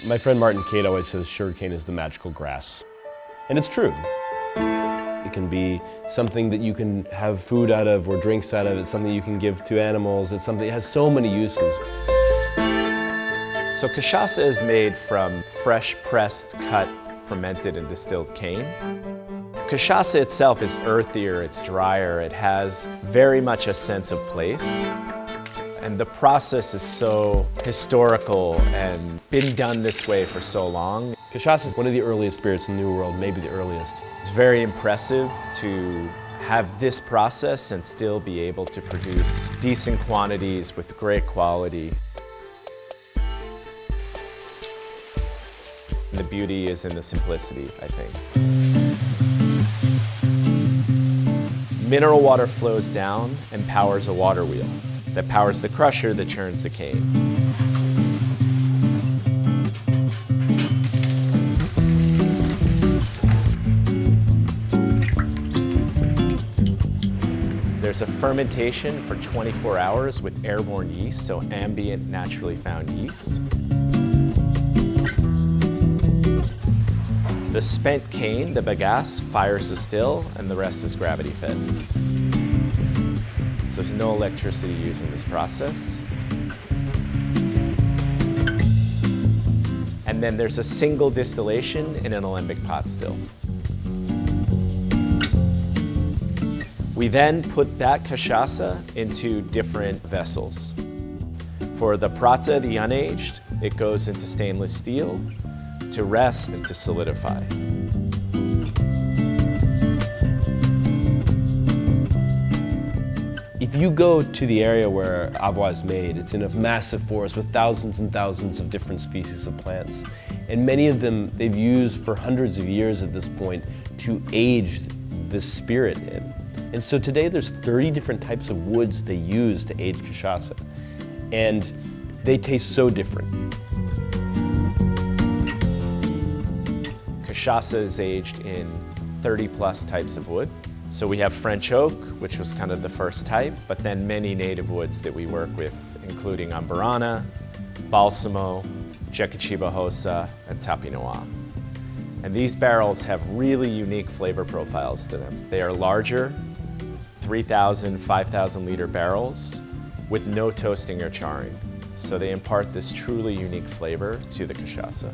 My friend Martin Cade always says sugarcane is the magical grass. And it's true. It can be something that you can have food out of or drinks out of. It's something you can give to animals. It's something that has so many uses. So cachaça is made from fresh pressed, cut, fermented, and distilled cane. Cachaça itself is earthier, it's drier, it has very much a sense of place. And the process is so historical and been done this way for so long. Cachaça is one of the earliest spirits in the New World, maybe the earliest. It's very impressive to have this process and still be able to produce decent quantities with great quality. And the beauty is in the simplicity, I think. Mineral water flows down and powers a water wheel that powers the crusher that churns the cane. There's a fermentation for 24 hours with airborne yeast, so ambient, naturally found yeast. The spent cane, the bagasse, fires the still, and the rest is gravity fed. So there's no electricity used in this process. And then there's a single distillation in an alembic pot still. We then put that cachaça into different vessels. For the prata, the unaged, it goes into stainless steel to rest and to solidify. If you go to the area where Avua is made, it's in a massive forest with thousands and thousands of different species of plants. And many of them they've used for hundreds of years at this point to age this spirit in. And so today there's 30 different types of woods they use to age cachaça. And they taste so different. Cachaça is aged in 30 plus types of wood. So we have French oak, which was kind of the first type, but then many native woods that we work with, including Amburana, Balsamo, Jequitiba Hosa, and Tapi Noir. And these barrels have really unique flavor profiles to them. They are larger, 3,000, 5,000 liter barrels with no toasting or charring. So they impart this truly unique flavor to the cachaça.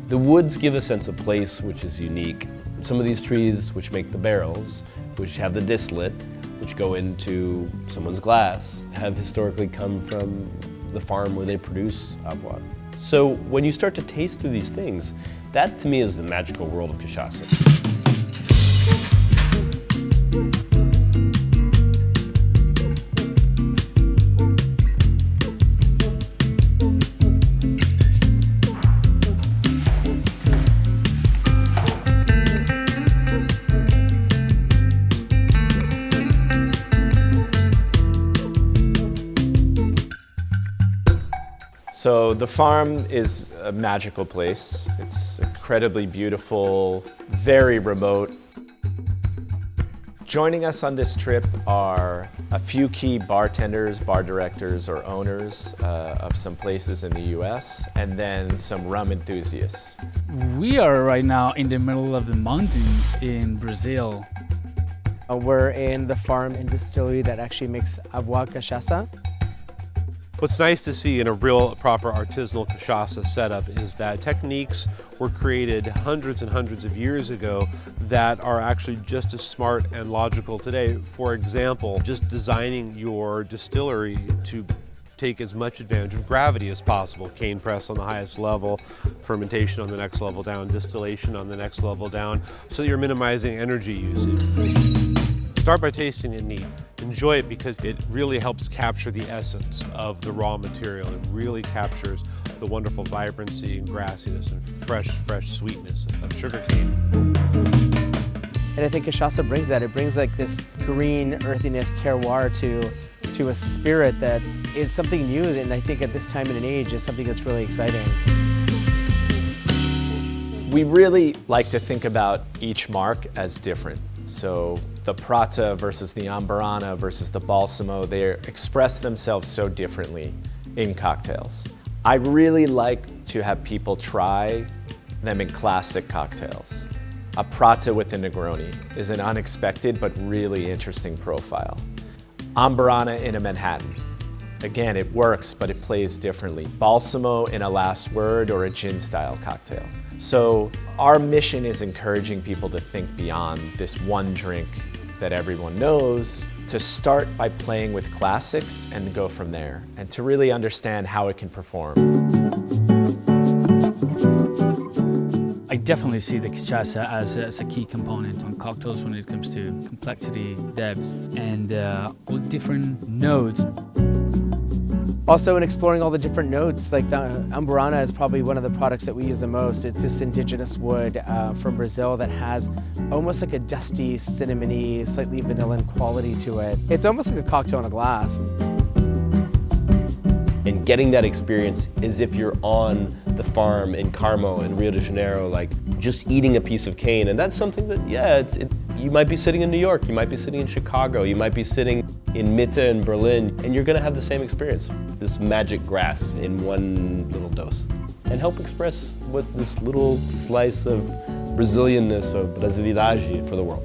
The woods give a sense of place, which is unique. Some of these trees, which make the barrels, which have the distillate, which go into someone's glass, have historically come from the farm where they produce Avua. So when you start to taste through these things, that to me is the magical world of cachaça. So the farm is a magical place. It's incredibly beautiful, very remote. Joining us on this trip are a few key bartenders, bar directors, or owners of some places in the US, and then some rum enthusiasts. We are right now in the middle of the mountains in Brazil. We're in the farm and distillery that actually makes Avuá Cachaça. What's nice to see in a real proper artisanal cachaça setup is that techniques were created hundreds and hundreds of years ago that are actually just as smart and logical today. For example, just designing your distillery to take as much advantage of gravity as possible. Cane press on the highest level, fermentation on the next level down, distillation on the next level down, so that you're minimizing energy usage. Start by tasting it neat. Enjoy it because it really helps capture the essence of the raw material. It really captures the wonderful vibrancy and grassiness and fresh sweetness of sugarcane. And I think cachaça brings that. It brings like this green earthiness terroir to a spirit that is something new, and I think at this time and age is something that's really exciting. We really like to think about each mark as different. So the Prata versus the Amburana versus the Balsamo, they express themselves so differently in cocktails. I really like to have people try them in classic cocktails. A Prata with a Negroni is an unexpected but really interesting profile. Amburana in a Manhattan. Again, it works, but it plays differently. Balsamo in a Last Word or a gin-style cocktail. So our mission is encouraging people to think beyond this one drink that everyone knows, to start by playing with classics and go from there, and to really understand how it can perform. I definitely see the cachaça as a key component on cocktails when it comes to complexity, depth, and all different notes. Also in exploring all the different notes, like the Amburana is probably one of the products that we use the most. It's this indigenous wood from Brazil that has almost like a dusty, cinnamony, slightly vanilla quality to it. It's almost like a cocktail in a glass. And getting that experience as if you're on the farm in Carmo in Rio de Janeiro, like just eating a piece of cane. And that's something that, yeah, you might be sitting in New York, you might be sitting in Chicago, you might be sitting in Mitte in Berlin, and you're gonna have the same experience. This magic grass in one little dose. And help express what this little slice of Brazilianness, of Brasilidade for the world.